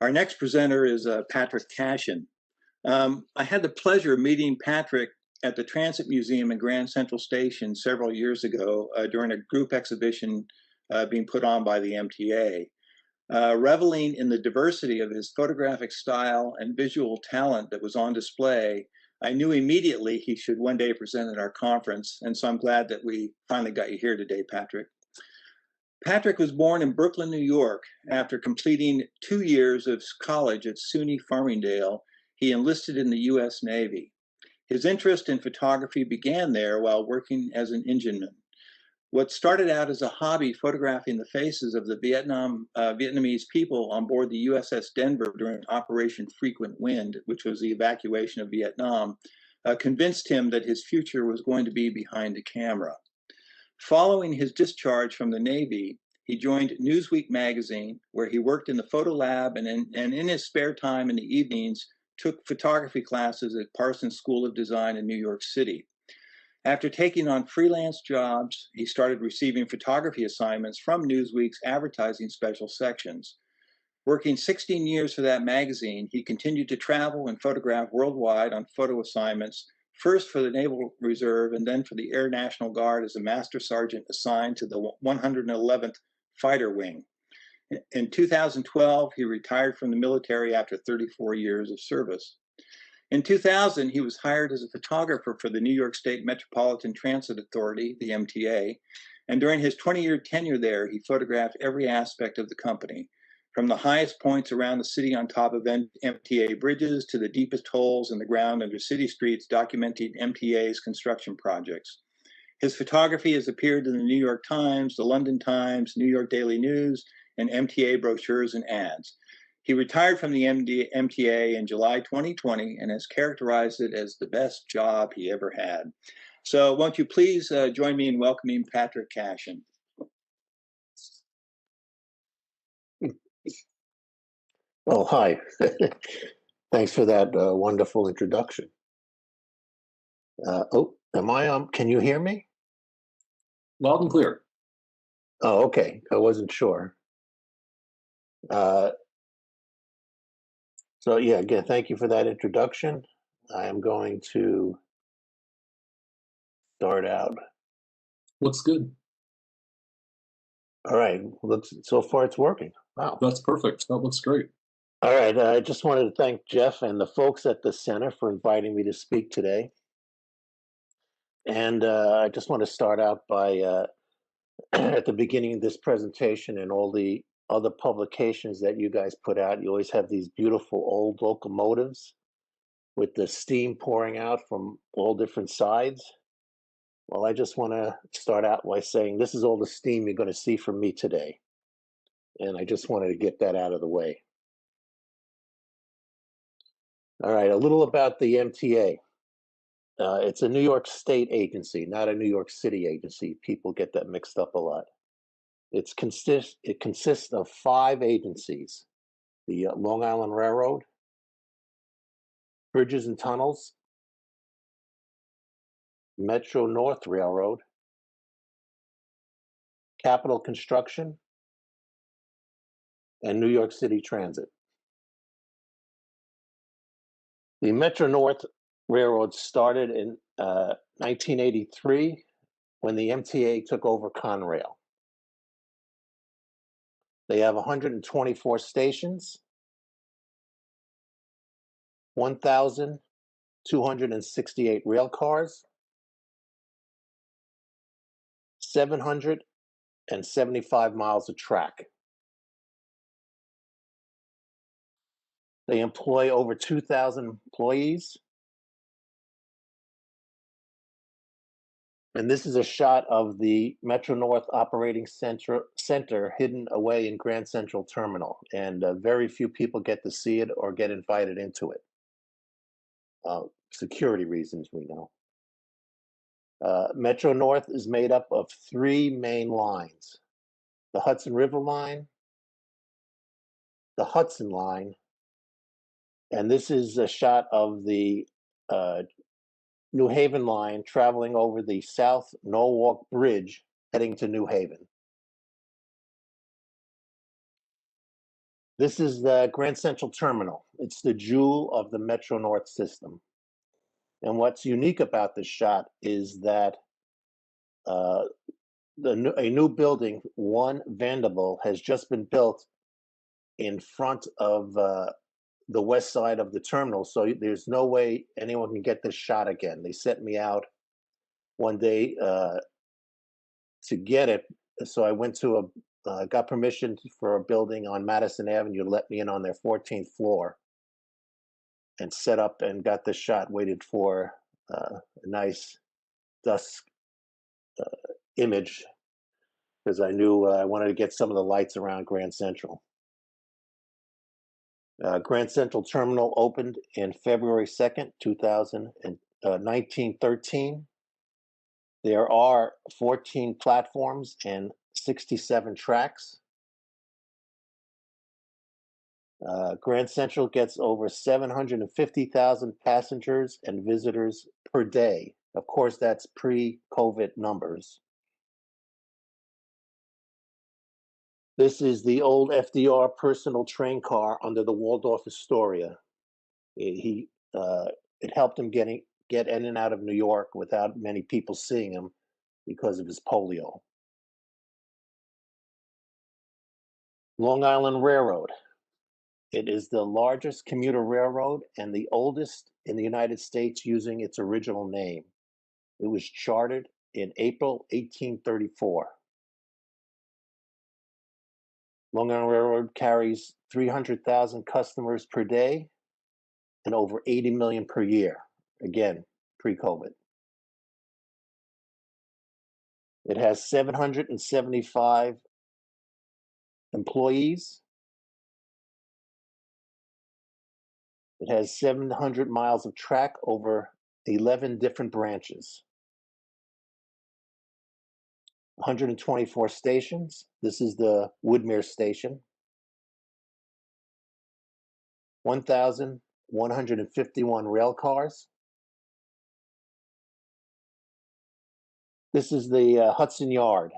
Our next presenter is Patrick Cashin. I had the pleasure of meeting Patrick at the Transit Museum in Grand Central Station several years ago during a group exhibition being put on by the MTA. Reveling in the diversity of his photographic style and visual talent that was on display, I knew immediately he should one day present at our conference, and so I'm glad that we finally got you here today, Patrick. Patrick was born in Brooklyn, New York. After completing 2 years of college at SUNY Farmingdale, he enlisted in the U.S. Navy. His interest in photography began there while working as an engineman. What started out as a hobby photographing the faces of the Vietnamese people on board the USS Denver during Operation Frequent Wind, which was the evacuation of Vietnam, convinced him that his future was going to be behind the camera. Following his discharge from the Navy, he joined Newsweek magazine, where he worked in the photo lab and in his spare time in the evenings, took photography classes at Parsons School of Design in New York City. After taking on freelance jobs, he started receiving photography assignments from Newsweek's advertising special sections. Working 16 years for that magazine, he continued to travel and photograph worldwide on photo assignments, first for the Naval Reserve and then for the Air National Guard as a master sergeant assigned to the 111th Fighter Wing. In 2012, he retired from the military after 34 years of service. In 2000, he was hired as a photographer for the New York State Metropolitan Transit Authority, the MTA, and during his 20-year tenure there, he photographed every aspect of the company, from the highest points around the city on top of MTA bridges to the deepest holes in the ground under city streets, documenting MTA's construction projects. His photography has appeared in the New York Times, the London Times, New York Daily News, and MTA brochures and ads. He retired from the MTA in July 2020 and has characterized it as the best job he ever had. So won't you please join me in welcoming Patrick Cashin. Oh, hi. Thanks for that wonderful introduction. Am I on? Can you hear me? Loud and clear. Oh, okay. I wasn't sure. So yeah, again, thank you for that introduction. I am going to start out. Looks good. All right. So far it's working. Wow. That's perfect. That looks great. All right. I just wanted to thank Jeff and the folks at the center for inviting me to speak today. And I just want to start out by, at the beginning of this presentation and all the other publications that you guys put out, you always have these beautiful old locomotives with the steam pouring out from all different sides. Well, I just want to start out by saying this is all the steam you're going to see from me today. And I just wanted to get that out of the way. All right, a little about the MTA. It's a New York State agency, not a New York City agency. People get that mixed up a lot. It consists of 5 agencies: the Long Island Railroad, Bridges and Tunnels, Metro North Railroad, Capital Construction, and New York City Transit. The Metro North Railroad started in 1983 when the MTA took over Conrail. They have 124 stations, 1,268 rail cars, 775 miles of track. They employ over 2,000 employees. And this is a shot of the Metro North Operating Center hidden away in Grand Central Terminal. And very few people get to see it or get invited into it. Security reasons, we know. Metro North is made up of 3 main lines: the Hudson River Line, the Hudson Line, and this is a shot of the New Haven line traveling over the South Norwalk Bridge heading to New Haven. This is the Grand Central Terminal. It's the jewel of the Metro North system. And what's unique about this shot is that uh, a new building, One Vanderbilt, has just been built in front of the west side of the terminal. So there's no way anyone can get this shot again. They sent me out one day to get it. So I went to got permission for a building on Madison Avenue to let me in on their 14th floor and set up and got the shot, waited for a nice dusk image because I knew I wanted to get some of the lights around Grand Central. Grand Central Terminal opened in February 2nd, 1913. There are 14 platforms and 67 tracks. Grand Central gets over 750,000 passengers and visitors per day. Of course, that's pre-COVID numbers. This is the old FDR personal train car under the Waldorf Astoria. It helped him get in and out of New York without many people seeing him because of his polio. Long Island Railroad. It is the largest commuter railroad and the oldest in the United States using its original name. It was chartered in April 1834. Long Island Railroad carries 300,000 customers per day and over 80 million per year, again, pre-COVID. It has 775 employees. It has 700 miles of track over 11 different branches. 124 stations. This is the Woodmere station. 1,151 rail cars. This is the Hudson Yard.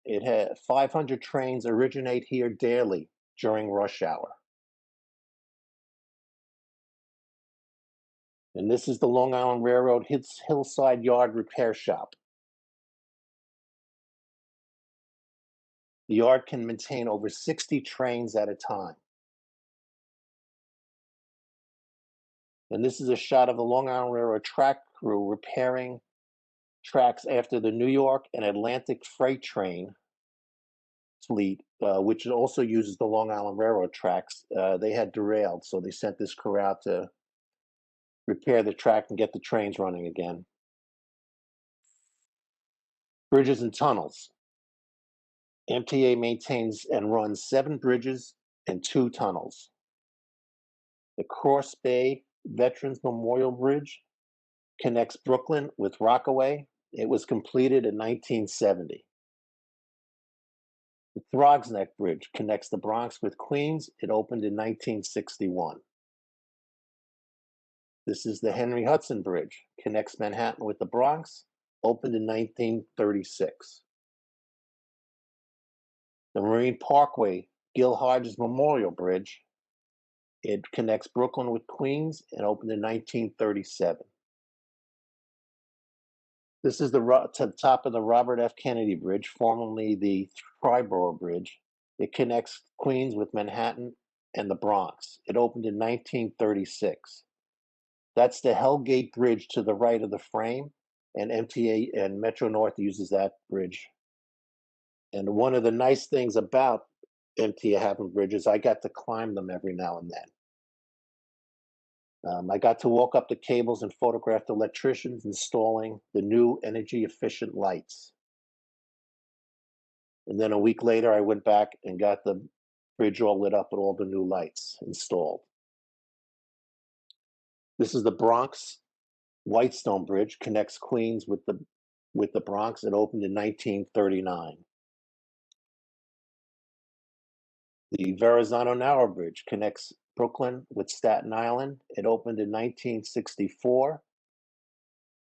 It had 500 trains originate here daily during rush hour. And this is the Long Island Railroad Hillside Yard Repair Shop. The yard can maintain over 60 trains at a time. And this is a shot of the Long Island Railroad track crew repairing tracks after the New York and Atlantic freight train fleet, which also uses the Long Island Railroad tracks. They had derailed, so they sent this crew out to repair the track and get the trains running again. Bridges and tunnels. MTA maintains and runs 7 bridges and 2 tunnels. The Cross Bay Veterans Memorial Bridge connects Brooklyn with Rockaway. It was completed in 1970. The Throgs Neck Bridge connects the Bronx with Queens. It opened in 1961. This is the Henry Hudson Bridge, connects Manhattan with the Bronx, opened in 1936. The Marine Parkway Gil Hodges Memorial Bridge, it connects Brooklyn with Queens and opened in 1937. This is to the top of the Robert F. Kennedy Bridge, formerly the Triborough Bridge. It connects Queens with Manhattan and the Bronx. It opened in 1936. That's the Hellgate Bridge to the right of the frame, and MTA and Metro North uses that bridge. And one of the nice things about MTA having bridges, I got to climb them every now and then. I got to walk up the cables and photograph the electricians installing the new energy efficient lights. And then a week later, I went back and got the bridge all lit up with all the new lights installed. This is the Bronx Whitestone Bridge, connects Queens with the Bronx. It opened in 1939. The Verrazano Narrow Bridge connects Brooklyn with Staten Island. It opened in 1964.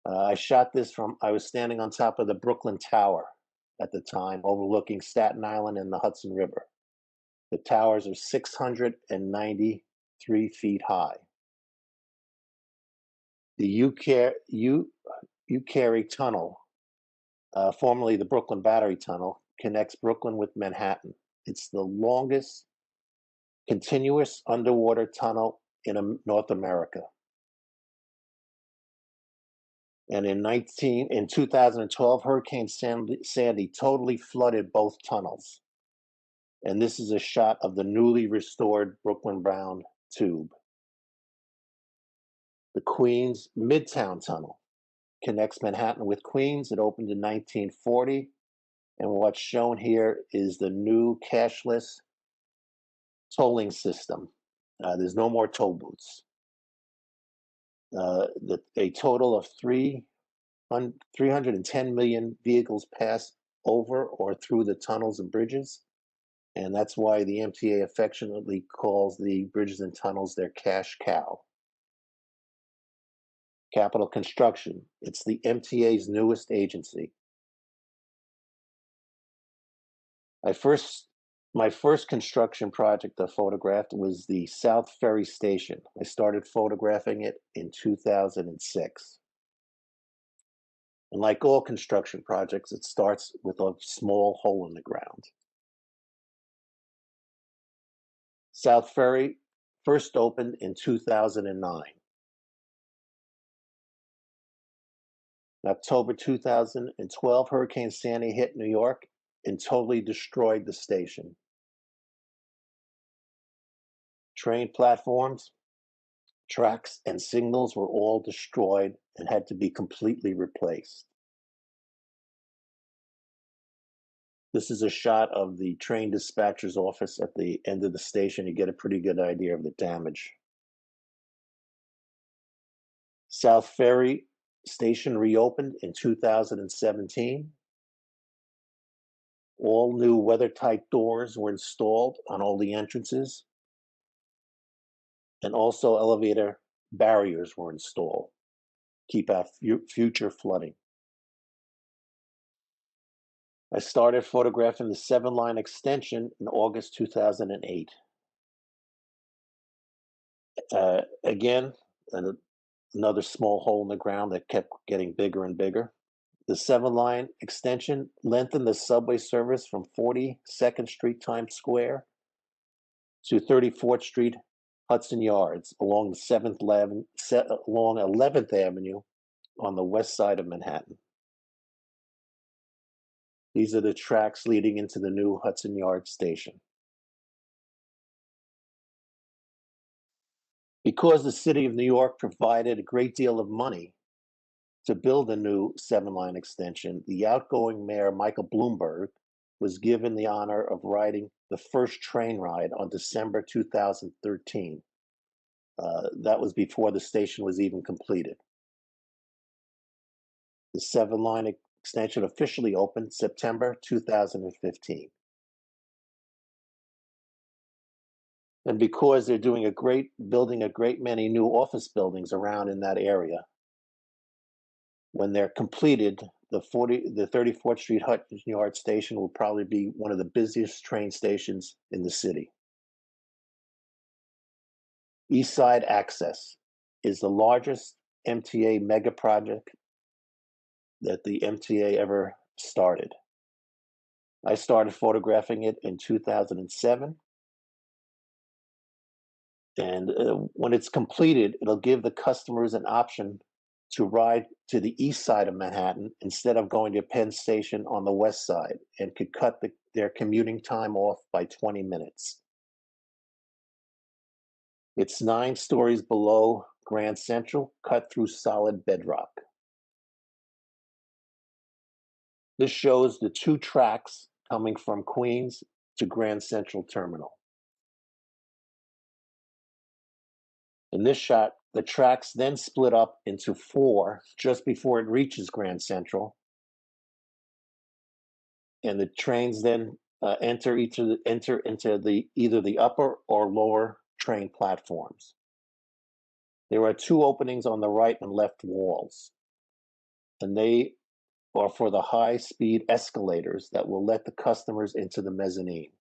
I shot this I was standing on top of the Brooklyn Tower at the time, overlooking Staten Island and the Hudson River. The towers are 693 feet high. The Ucary Tunnel, formerly the Brooklyn Battery Tunnel, connects Brooklyn with Manhattan. It's the longest continuous underwater tunnel in North America. And in 2012, Hurricane Sandy totally flooded both tunnels. And this is a shot of the newly restored Brooklyn Brown tube. The Queens Midtown Tunnel connects Manhattan with Queens. It opened in 1940. And what's shown here is the new cashless tolling system. There's no more toll booths. A total of 310 million vehicles pass over or through the tunnels and bridges. And that's why the MTA affectionately calls the bridges and tunnels their cash cow. Capital Construction. It's the MTA's newest agency. My first construction project I photographed was the South Ferry Station. I started photographing it in 2006. And like all construction projects, it starts with a small hole in the ground. South Ferry first opened in 2009. In October 2012, Hurricane Sandy hit New York and totally destroyed the station. Train platforms, tracks, and signals were all destroyed and had to be completely replaced. This is a shot of the train dispatcher's office at the end of the station. You get a pretty good idea of the damage. South Ferry Station reopened in 2017. All new weather-tight doors were installed on all the entrances, and also elevator barriers were installed to keep out future flooding. I started photographing the 7-line extension in August 2008. Again, another small hole in the ground that kept getting bigger and bigger. The 7-line extension lengthened the subway service from 42nd Street Times Square to 34th Street Hudson Yards along 11th Avenue on the west side of Manhattan. These are the tracks leading into the new Hudson Yards station. Because the city of New York provided a great deal of money to build a new 7-line extension, the outgoing mayor, Michael Bloomberg, was given the honor of riding the first train ride on December 2013. That was before the station was even completed. The 7-line extension officially opened September 2015. And because they're building a great many new office buildings around in that area, when they're completed, the 34th Street Hudson Yards station will probably be one of the busiest train stations in the city. East Side Access is the largest MTA mega project that the MTA ever started. I started photographing it in 2007. And when it's completed, it'll give the customers an option to ride to the east side of Manhattan instead of going to Penn Station on the west side, and could cut their commuting time off by 20 minutes. It's 9 stories below Grand Central, cut through solid bedrock. This shows the 2 tracks coming from Queens to Grand Central Terminal. In this shot, the tracks then split up into 4 just before it reaches Grand Central. And the trains then enter into either the upper or lower train platforms. There are 2 openings on the right and left walls, and they are for the high-speed escalators that will let the customers into the mezzanine.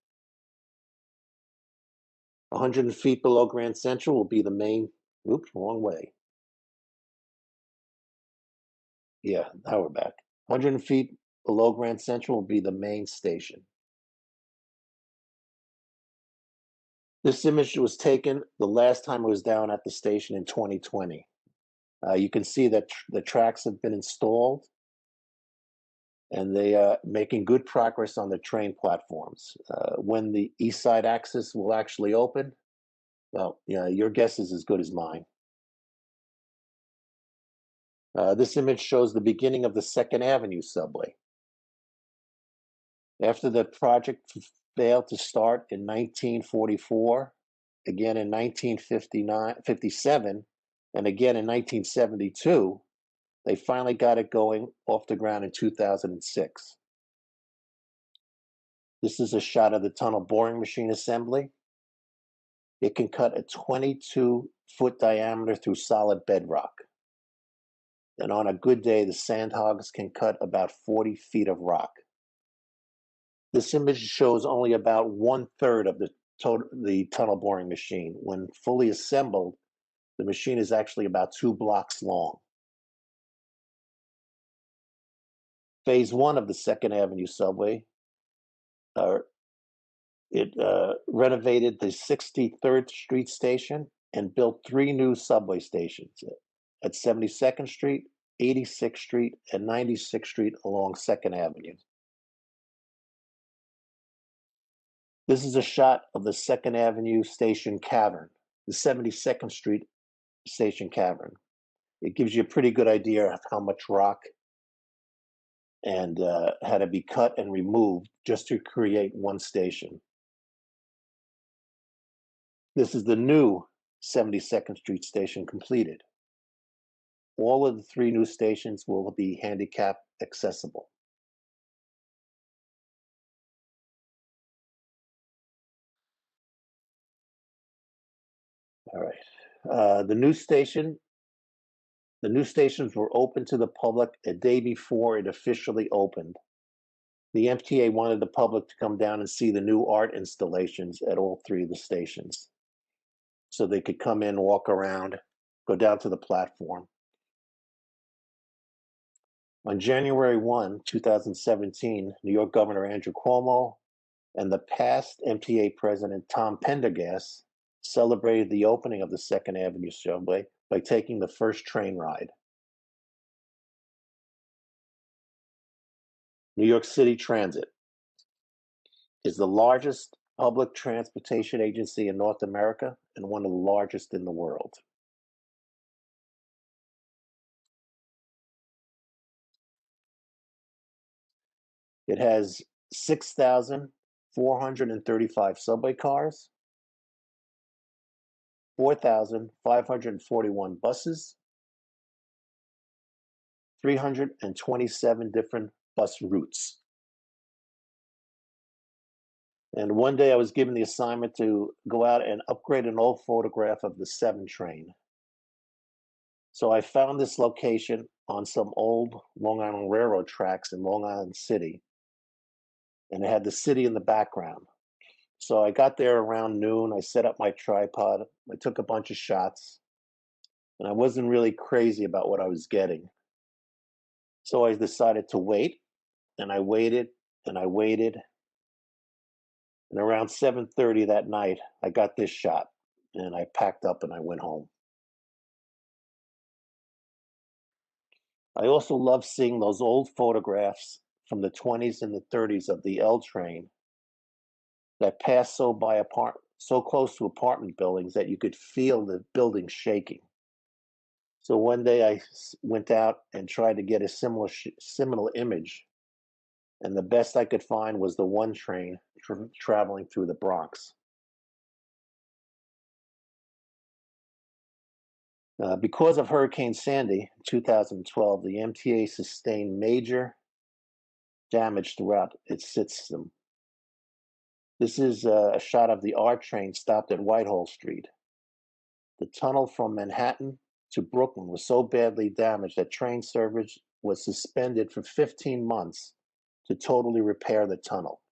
100 feet below Grand Central will be the main, oops, wrong way. Yeah, now we're back. 100 feet below Grand Central will be the main station. This image was taken the last time I was down at the station in 2020. You can see that the tracks have been installed and they are making good progress on the train platforms. When the east side axis will actually open, well, yeah, your guess is as good as mine. This image shows the beginning of the 2nd Avenue subway. After the project failed to start in 1944, again in 1957, and again in 1972, they finally got it going off the ground in 2006. This is a shot of the tunnel boring machine assembly. It can cut a 22-foot diameter through solid bedrock. And on a good day, the sandhogs can cut about 40 feet of rock. This image shows only about 1/3 of the tunnel boring machine. When fully assembled, the machine is actually about 2 blocks long. Phase 1 of the 2nd Avenue subway, it renovated the 63rd Street station and built 3 new subway stations at 72nd Street, 86th Street, and 96th Street along 2nd Avenue. This is a shot of the 2nd Avenue station Cavern, the 72nd Street station Cavern. It gives you a pretty good idea of how much rock and had to be cut and removed just to create one station. This is the new 72nd Street station completed. All of the 3 new stations will be handicap accessible. All right. The new stations were open to the public a day before it officially opened. The MTA wanted the public to come down and see the new art installations at all 3 of the stations. So they could come in, walk around, go down to the platform. On January 1, 2017, New York Governor Andrew Cuomo and the past MTA President Tom Pendergast celebrated the opening of the 2nd Avenue subway by taking the first train ride. New York City Transit is the largest public transportation agency in North America and one of the largest in the world. It has 6,435 subway cars, 4,541 buses, 327 different bus routes. And one day I was given the assignment to go out and upgrade an old photograph of the 7 train. So I found this location on some old Long Island Railroad tracks in Long Island City, and it had the city in the background. So I got there around noon, I set up my tripod, I took a bunch of shots, and I wasn't really crazy about what I was getting. So I decided to wait, and I waited, and I waited, and around 7:30 that night, I got this shot, and I packed up and I went home. I also love seeing those old photographs from the 20s and the 30s of the L train that passed so close to apartment buildings that you could feel the building shaking. So one day I went out and tried to get a similar image, and the best I could find was the one train traveling through the Bronx. Because of Hurricane Sandy in 2012, the MTA sustained major damage throughout its system. This is a shot of the R train stopped at Whitehall Street. The tunnel from Manhattan to Brooklyn was so badly damaged that train service was suspended for 15 months to totally repair the tunnel.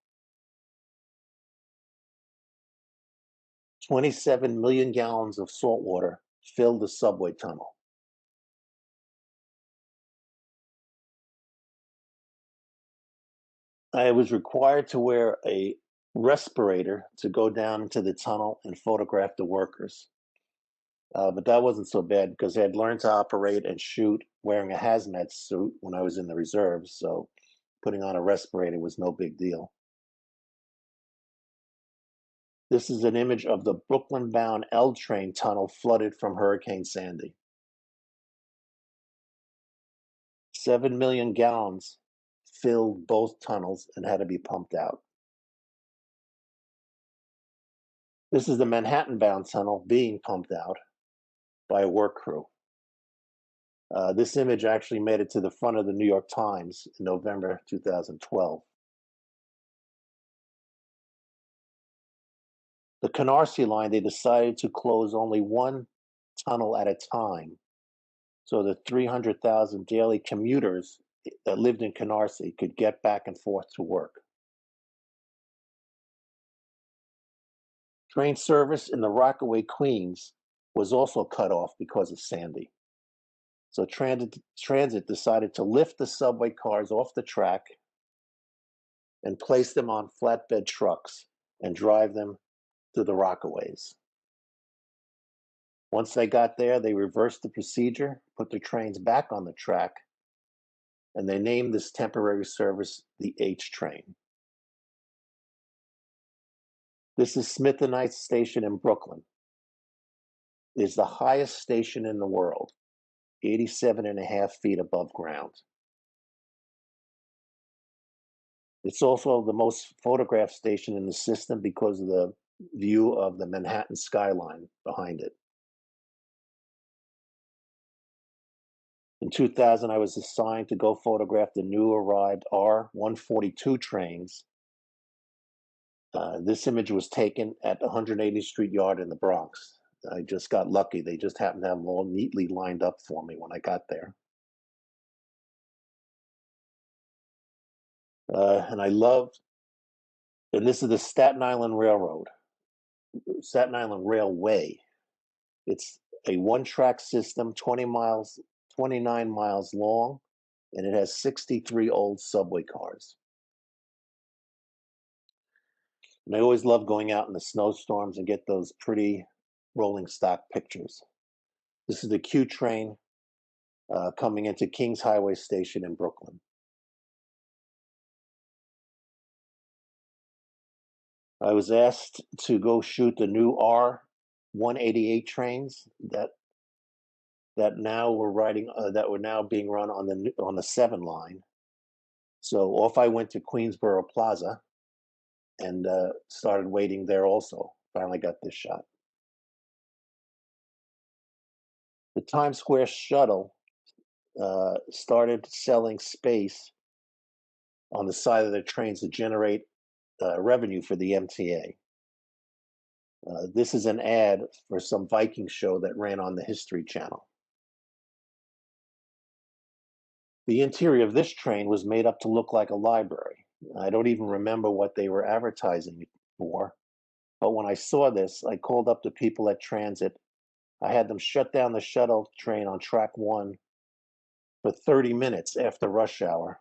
27 million gallons of salt water filled the subway tunnel. I was required to wear a respirator to go down into the tunnel and photograph the workers. But that wasn't so bad because I had learned to operate and shoot wearing a hazmat suit when I was in the reserves, so putting on a respirator was no big deal. This is an image of the Brooklyn-bound L train tunnel flooded from Hurricane Sandy. 7 million gallons filled both tunnels and had to be pumped out. This is the Manhattan-bound tunnel being pumped out by a work crew. This image actually made it to the front of the New York Times in November 2012. The Canarsie line, they decided to close only one tunnel at a time, so the 300,000 daily commuters that lived in Canarsie could get back and forth to work. Train service in the Rockaway, Queens was also cut off because of Sandy. So transit decided to lift the subway cars off the track and place them on flatbed trucks and drive them to the Rockaways. Once they got there, they reversed the procedure, put the trains back on the track, and they named this temporary service the H train. This is Smith and Knight Station in Brooklyn. It's the highest station in the world, 87.5 feet above ground. It's also the most photographed station in the system because of the view of the Manhattan skyline behind it. In 2000, I was assigned to go photograph the new arrived R-142 trains. This image was taken at 180th Street Yard in the Bronx. I just got lucky. They just happened to have them all neatly lined up for me when I got there. And I loved, and this is the Staten Island Railroad, Staten Island Railway. It's a one-track system, 29 miles long, and it has 63 old subway cars. And I always love going out in the snowstorms and get those pretty rolling stock pictures. This is the Q train coming into Kings Highway Station in Brooklyn. I was asked to go shoot the new R-188 trains that now were now being run on the 7 line. So off I went to Queensboro Plaza and started waiting there also. Finally got this shot. The Times Square shuttle started selling space on the side of the trains to generate revenue for the MTA. This is an ad for some Viking show that ran on the History Channel. The interior of this train was made up to look like a library. I don't even remember what they were advertising for, but when I saw this, I called up the people at Transit. I had them shut down the shuttle train on track 1 for 30 minutes after rush hour.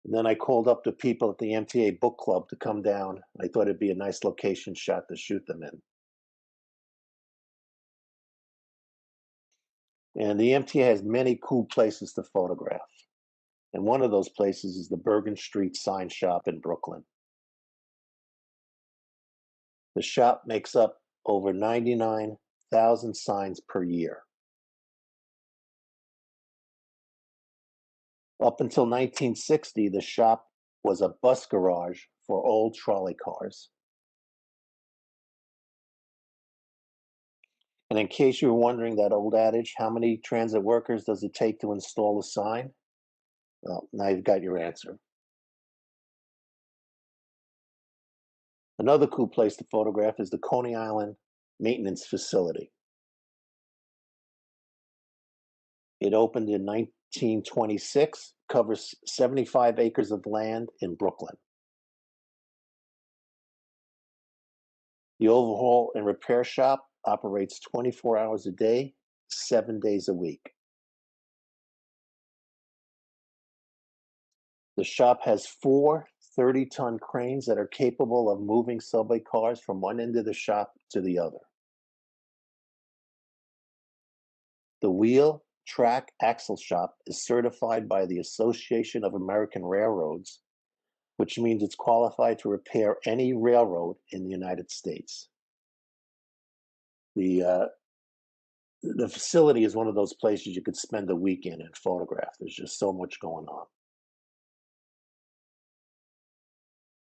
And then I called up the people at the MTA book club to come down. I thought it'd be a nice location shot to shoot them in. And the MTA has many cool places to photograph. And one of those places is the Bergen Street sign shop in Brooklyn. The shop makes up over 99,000 signs per year. Up until 1960, the shop was a bus garage for old trolley cars. And in case you were wondering that old adage, how many transit workers does it take to install a sign? Well, now you've got your answer. Another cool place to photograph is the Coney Island Maintenance Facility. It opened in 1926, covers 75 acres of land in Brooklyn. The overhaul and repair shop operates 24 hours a day, 7 days a week. The shop has 4 30-ton cranes that are capable of moving subway cars from one end of the shop to the other. The wheel, track, axle shop is certified by the Association of American Railroads, which means it's qualified to repair any railroad in the United States. The facility is one of those places you could spend a week in and photograph. There's just so much going on.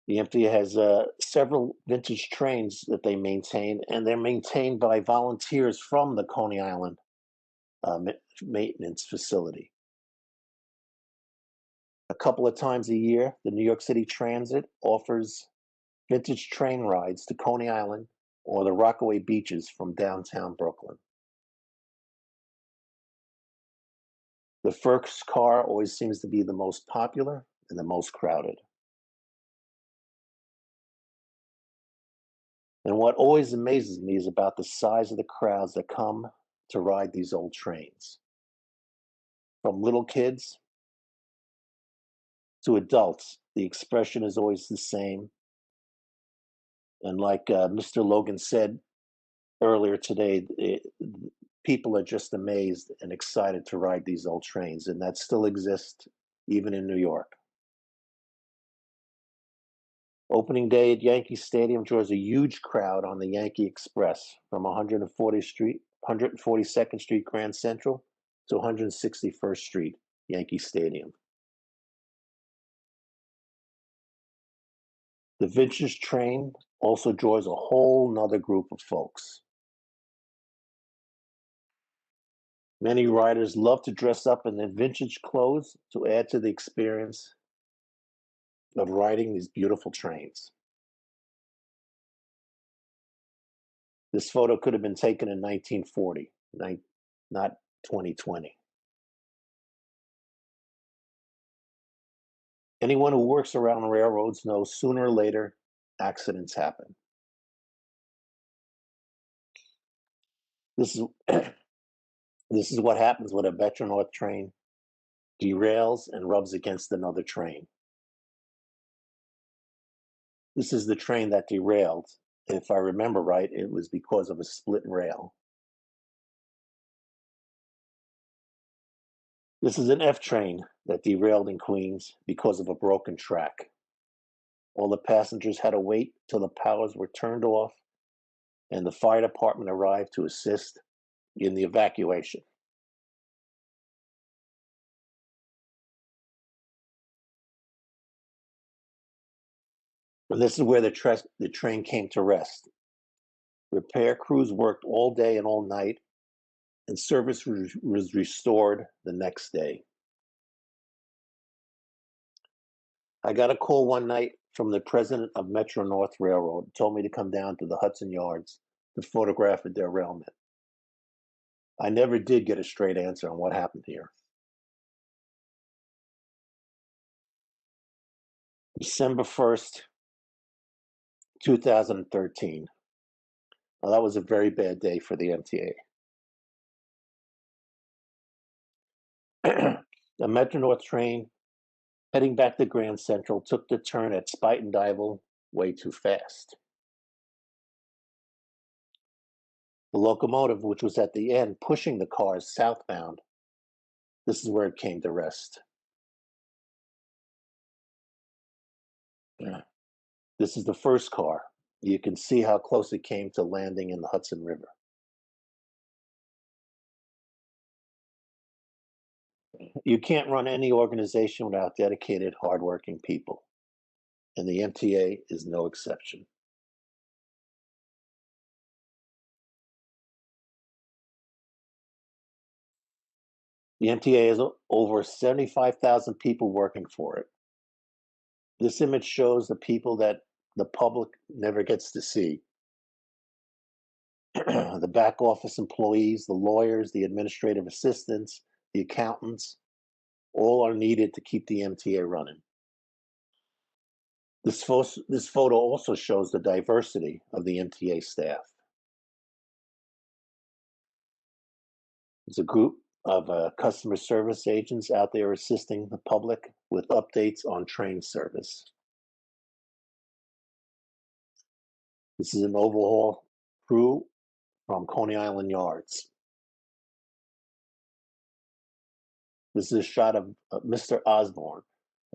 The MTA has several vintage trains that they maintain, and they're maintained by volunteers from the Coney Island maintenance facility. A couple of times a year, the New York City Transit offers vintage train rides to Coney Island or the Rockaway beaches from downtown Brooklyn. The first car always seems to be the most popular and the most crowded. And what always amazes me is about the size of the crowds that come to ride these old trains. From little kids to adults, the expression is always the same. And like Mr. Logan said earlier today, people are just amazed and excited to ride these old trains, and that still exists even in New York. Opening day at Yankee Stadium draws a huge crowd on the Yankee Express from 142nd Street Grand Central to 161st Street Yankee Stadium. The vintage train also draws a whole nother group of folks. Many riders love to dress up in their vintage clothes to add to the experience of riding these beautiful trains. This photo could have been taken in 1940, not 2020. Anyone who works around railroads knows sooner or later accidents happen. This is what happens when a Metro North train derails and rubs against another train. This is the train that derailed. If I remember right, it was because of a split rail. This is an F train that derailed in Queens because of a broken track. All the passengers had to wait till the powers were turned off and the fire department arrived to assist in the evacuation. And this is where the train came to rest. Repair crews worked all day and all night, and service was restored the next day. I got a call one night from the president of Metro North Railroad, who told me to come down to the Hudson Yards to photograph a derailment. I never did get a straight answer on what happened here. December 1st, 2013. Well, that was a very bad day for the MTA. The Metro North train heading back to Grand Central took the turn at Spite and Dival way too fast. The locomotive, which was at the end pushing the cars southbound, this is where it came to rest. This is the first car. You can see how close it came to landing in the Hudson River. You can't run any organization without dedicated, hardworking people, and the MTA is no exception. The MTA has over 75,000 people working for it. This image shows the people that the public never gets to see. The back office employees, the lawyers, the administrative assistants, the accountants, all are needed to keep the MTA running. This photo also shows the diversity of the MTA staff. It's a group of customer service agents out there assisting the public with updates on train service. This is an overhaul crew from Coney Island Yards. This is a shot of Mr. Osborne,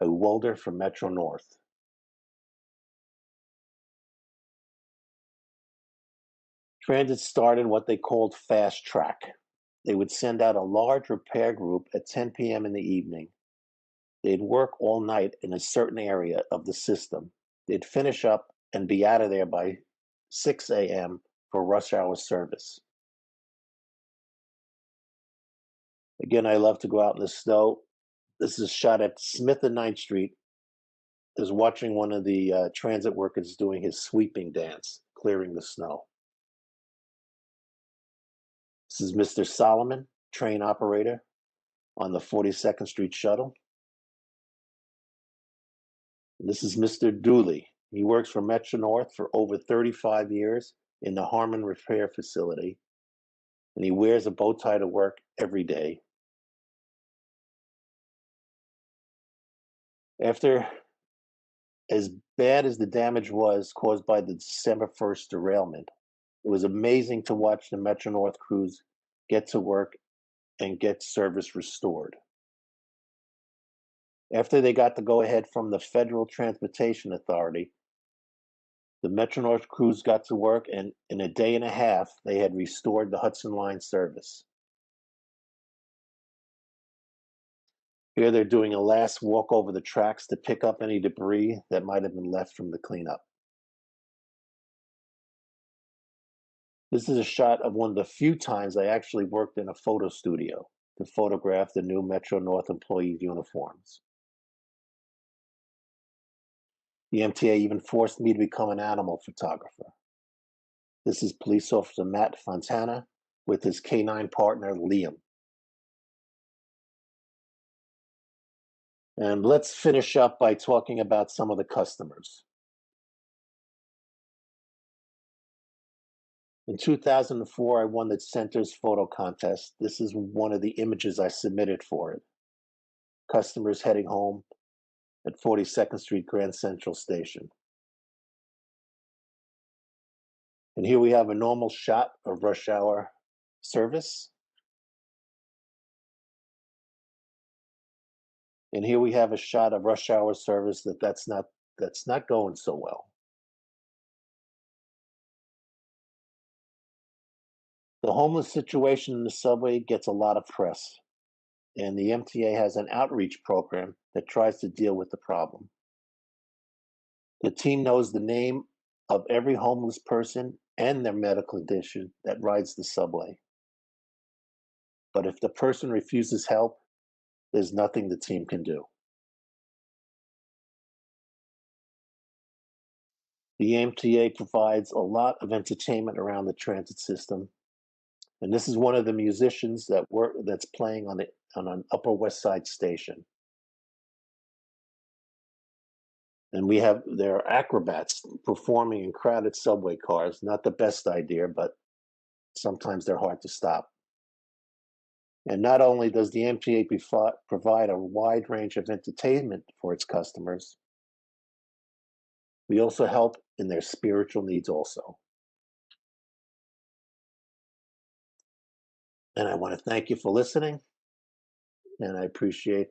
a welder from Metro North. Transit started what they called fast track. They would send out a large repair group at 10 p.m. in the evening. They'd work all night in a certain area of the system. They'd finish up and be out of there by 6 a.m. for rush hour service. Again, I love to go out in the snow. This is shot at Smith and 9th Street. I was watching one of the transit workers doing his sweeping dance, clearing the snow. This is Mr. Solomon, train operator on the 42nd Street shuttle. This is Mr. Dooley. He works for Metro North for over 35 years in the Harmon Repair Facility, and he wears a bow tie to work every day. After as bad as the damage was caused by the December 1st derailment, it was amazing to watch the Metro North crews get to work and get service restored. After they got the go-ahead from the Federal Transportation Authority, the Metro North crews got to work, and in a day and a half, they had restored the Hudson Line service. Here they're doing a last walk over the tracks to pick up any debris that might have been left from the cleanup. This is a shot of one of the few times I actually worked in a photo studio to photograph the new Metro North employees' uniforms. The MTA even forced me to become an animal photographer. This is Police Officer Matt Fontana with his K9 partner, Liam. And let's finish up by talking about some of the customers. In 2004, I won the Center's photo contest. This is one of the images I submitted for it. Customers heading home at 42nd Street Grand Central Station. And here we have a normal shot of rush hour service. And here we have a shot of rush hour service that's not going so well. The homeless situation in the subway gets a lot of press, and the MTA has an outreach program that tries to deal with the problem. The team knows the name of every homeless person and their medical condition that rides the subway. But if the person refuses help, there's nothing the team can do. The MTA provides a lot of entertainment around the transit system, and this is one of the musicians that's playing on an Upper West Side station. And there are acrobats performing in crowded subway cars. Not the best idea, but sometimes they're hard to stop. And not only does the MTA provide a wide range of entertainment for its customers, we also help in their spiritual needs also. And I want to thank you for listening. And I appreciate,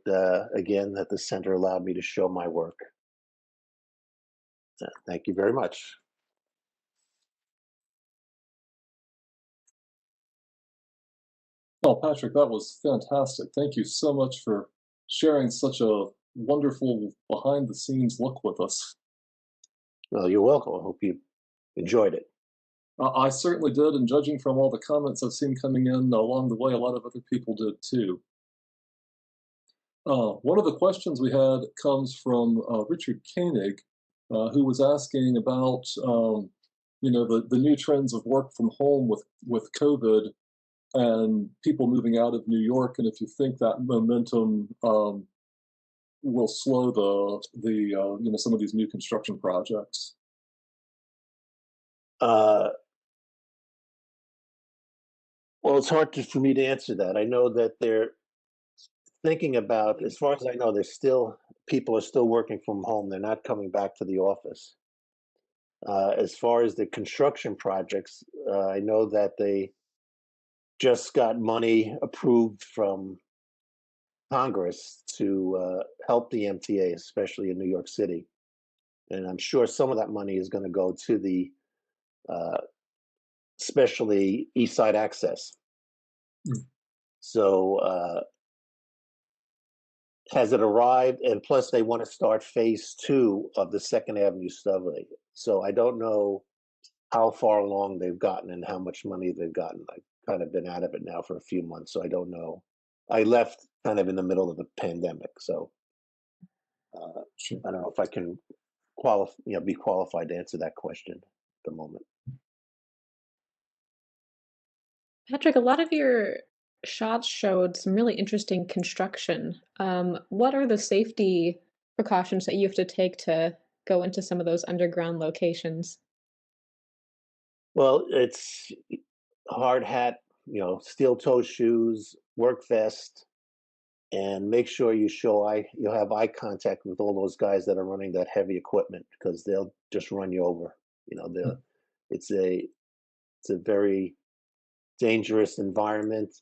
again, that the center allowed me to show my work. So, thank you very much. Oh, Patrick, that was fantastic. Thank you so much for sharing such a wonderful behind-the-scenes look with us. Well, you're welcome. I hope you enjoyed it. I certainly did, and judging from all the comments I've seen coming in along the way, a lot of other people did too. One of the questions we had comes from Richard Koenig, who was asking about the new trends of work from home with COVID and people moving out of New York, and if you think that momentum will slow the some of these new construction projects? Uh, well, it's hard for me to answer that. I know that they're thinking about, as far as I know, there's still people are still working from home. They're not coming back to the office. As far as the construction projects, I know that they just got money approved from Congress to help the MTA, especially in New York City. And I'm sure some of that money is going to go to the, uh, especially East Side Access. Mm. So has it arrived? And plus, they want to start phase 2 of the Second Avenue subway. So I don't know how far along they've gotten and how much money they've gotten. I've kind of been out of it now for a few months, so I don't know. I left kind of in the middle of the pandemic, so Sure. I don't know if I can be qualified to answer that question at the moment. Patrick, a lot of your shots showed some really interesting construction. What are the safety precautions that you have to take to go into some of those underground locations? Well, it's hard hat, steel toe shoes, work vest, and make sure you'll have eye contact with all those guys that are running that heavy equipment because they'll just run you over. Mm. It's a very dangerous environment.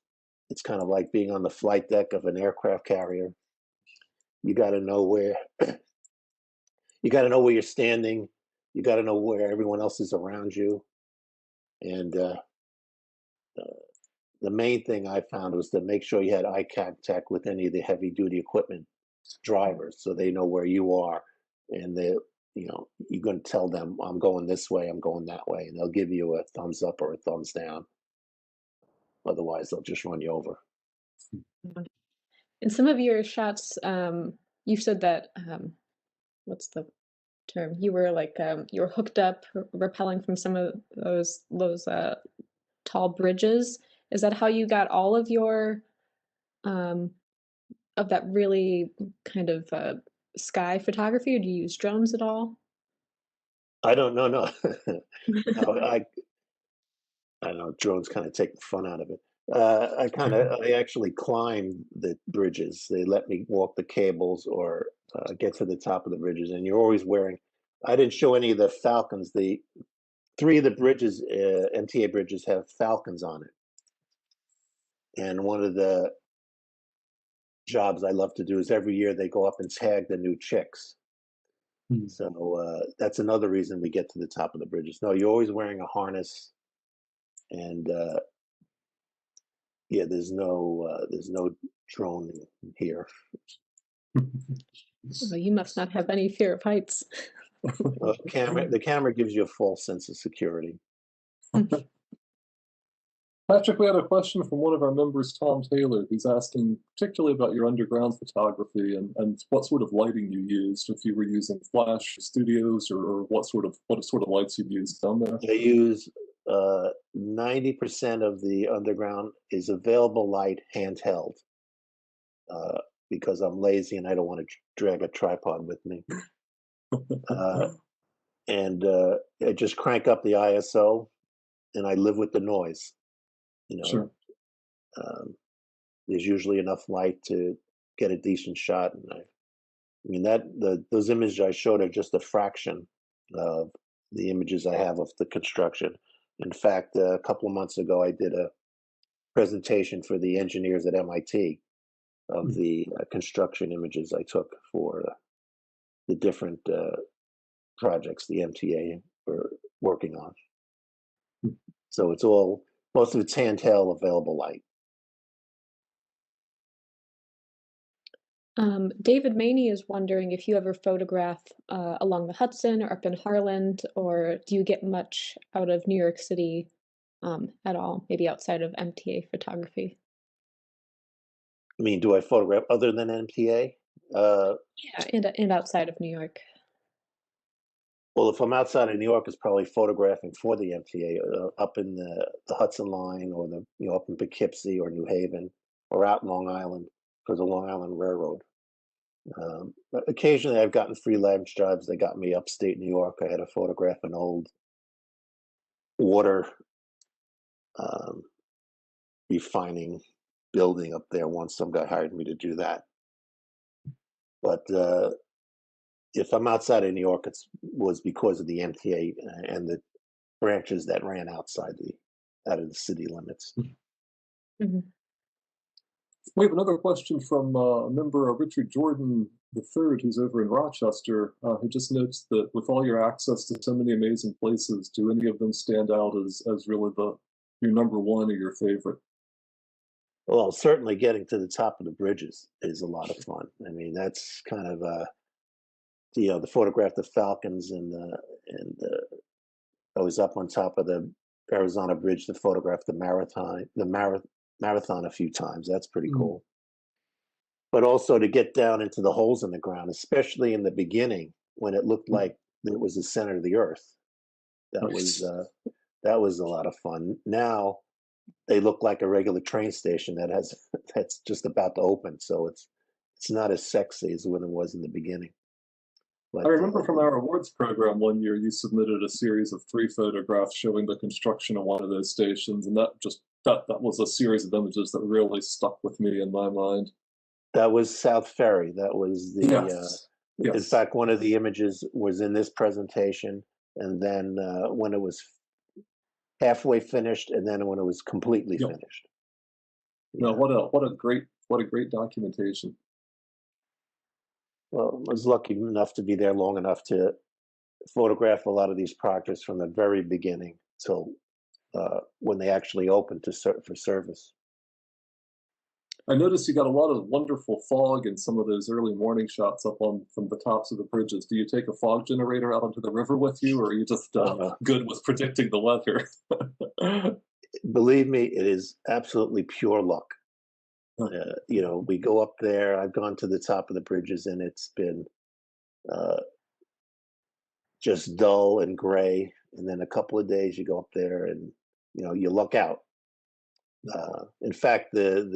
It's kind of like being on the flight deck of an aircraft carrier. You got to know where you got to know where you're standing. You got to know where everyone else is around you. And the main thing I found was to make sure you had eye contact with any of the heavy duty equipment drivers, so they know where you are, and you're going to tell them, "I'm going this way, I'm going that way," and they'll give you a thumbs up or a thumbs down. Otherwise, they'll just run you over. Mhm. In some of your shots, you said that what's the term? You were like you were hooked up, rappelling from some of those tall bridges. Is that how you got all of your um, of that really kind of sky photography, or do you use drones at all? I don't know. No, no, I don't know. Drones kind of take the fun out of it. I actually climb the bridges. They let me walk the cables or get to the top of the bridges, and you're always wearing. I didn't show any of the falcons. The three of the bridges, MTA bridges, have falcons on it. And one of the jobs I love to do is every year they go up and tag the new chicks. Mm. So that's another reason we get to the top of the bridges. No, you're always wearing a harness, and yeah, there's no drone here. Well, you must not have any fear of heights. The camera gives you a false sense of security. Patrick, we had a question from one of our members, Tom Taylor. He's asking particularly about your underground photography and what sort of lighting you used, if you were using flash studios or what sort of lights you've used down there. They use 90% of the underground is available light handheld uh, because I'm lazy and I don't want to drag a tripod with me. And I just crank up the ISO and I live with the noise. Sure. Um, there's usually enough light to get a decent shot. And I mean those images I showed are just a fraction of the images I have of the construction. In fact, a couple of months ago, I did a presentation for the engineers at MIT of the construction images I took for the different projects the MTA were working on. Mm. So most of it's handheld available light. David Maney is wondering if you ever photograph along the Hudson or up in Harland, or do you get much out of New York City at all, maybe outside of MTA photography? I mean, do I photograph other than MTA? Yeah, and outside of New York. Well, if I'm outside of New York, it's probably photographing for the MTA up in the Hudson Line or up in Poughkeepsie or New Haven or out Long Island for the Long Island Railroad. But occasionally I've gotten freelance jobs that got me upstate New York. I had to photograph an old water um, refining building up there once. Some guy hired me to do that. But if I'm outside of New York, it was because of the MTA and the branches that ran out of the city limits. Mm-hmm. We have another question from a member, Richard Jordan III, who's over in Rochester, who just notes that with all your access to so many amazing places, do any of them stand out as really your number one or your favorite? Well, certainly getting to the top of the bridges is a lot of fun. I mean, that's kind of the photograph the Falcons and I was up on top of the Arizona Bridge to photograph the marathon a few times. That's pretty cool. But also to get down into the holes in the ground, especially in the beginning when it looked like it was the center of the earth. That was a lot of fun. Now they look like a regular train station that's just about to open. So it's not as sexy as when it was in the beginning. But, I remember from our awards program one year, you submitted a series of 3 photographs showing the construction of one of those stations, and that was a series of images that really stuck with me in my mind. That was South Ferry. That was the. Yes. Yes. In fact, one of the images was in this presentation, and then when it was halfway finished, and then when it was completely finished. No, what a great documentation. Well, I was lucky enough to be there long enough to photograph a lot of these projects from the very beginning till when they actually opened for service. I noticed you got a lot of wonderful fog in some of those early morning shots up from the tops of the bridges. Do you take a fog generator out onto the river with you, or are you just good with predicting the weather? Believe me, it is absolutely pure luck. We go up there. I've gone to the top of the bridges, and it's been just dull and gray. And then a couple of days, you go up there, and you luck out. In fact, there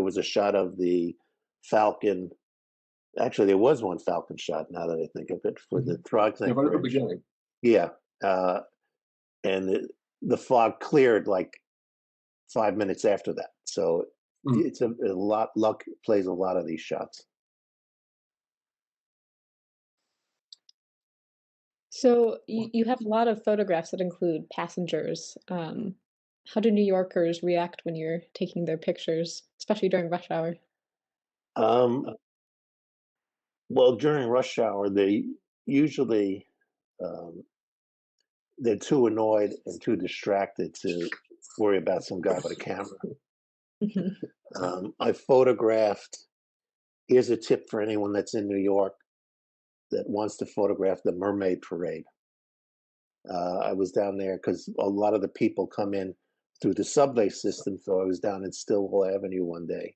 was a shot of the Falcon. Actually, there was one Falcon shot. Now that I think of it, for the Throgs. Yeah, right at the beginning. Yeah, and the fog cleared like 5 minutes after that. So it's a lot. Luck plays a lot of these shots. So you have a lot of photographs that include passengers. How do New Yorkers react when you're taking their pictures, especially during rush hour? Well, during rush hour, they usually they're too annoyed and too distracted to worry about some guy with a camera. I photographed. Here's a tip for anyone that's in New York that wants to photograph the Mermaid Parade. I was down there because a lot of the people come in through the subway system, so I was down in Stillwell Avenue one day.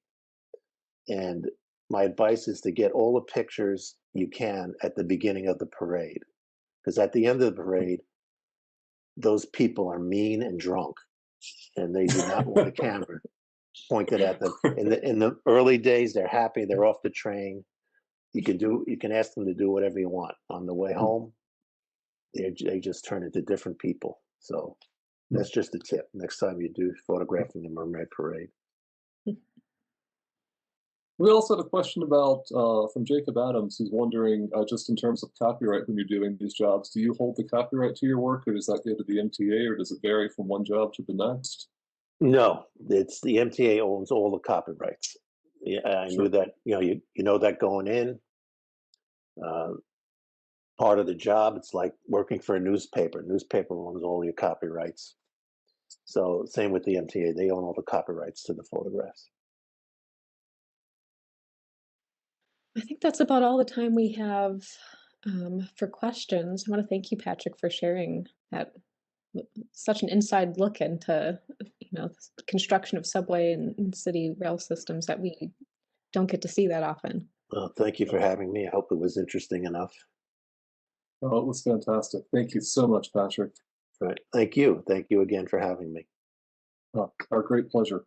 And my advice is to get all the pictures you can at the beginning of the parade, because at the end of the parade, those people are mean and drunk, and they do not want a camera pointed at them. In the early days, they're happy. They're off the train. You can ask them to do whatever you want. On the way home, they just turn into different people. So that's just a tip. Next time you do photographing the Mermaid Parade. We also had a question about from Jacob Adams, who's wondering, just in terms of copyright when you're doing these jobs, do you hold the copyright to your work, or does that go to the MTA, or does it vary from one job to the next? No, it's the MTA owns all the copyrights. Yeah, I knew that. You know that going in. Part of the job, it's like working for a newspaper. Newspaper owns all your copyrights. So same with the MTA; they own all the copyrights to the photographs. I think that's about all the time we have for questions. I want to thank you, Patrick, for sharing that such an inside look into the construction of subway and city rail systems that we don't get to see that often. Well, thank you for having me. I hope it was interesting enough. Oh, it was fantastic. Thank you so much, Patrick. Right. Thank you. Thank you again for having me. Our great pleasure.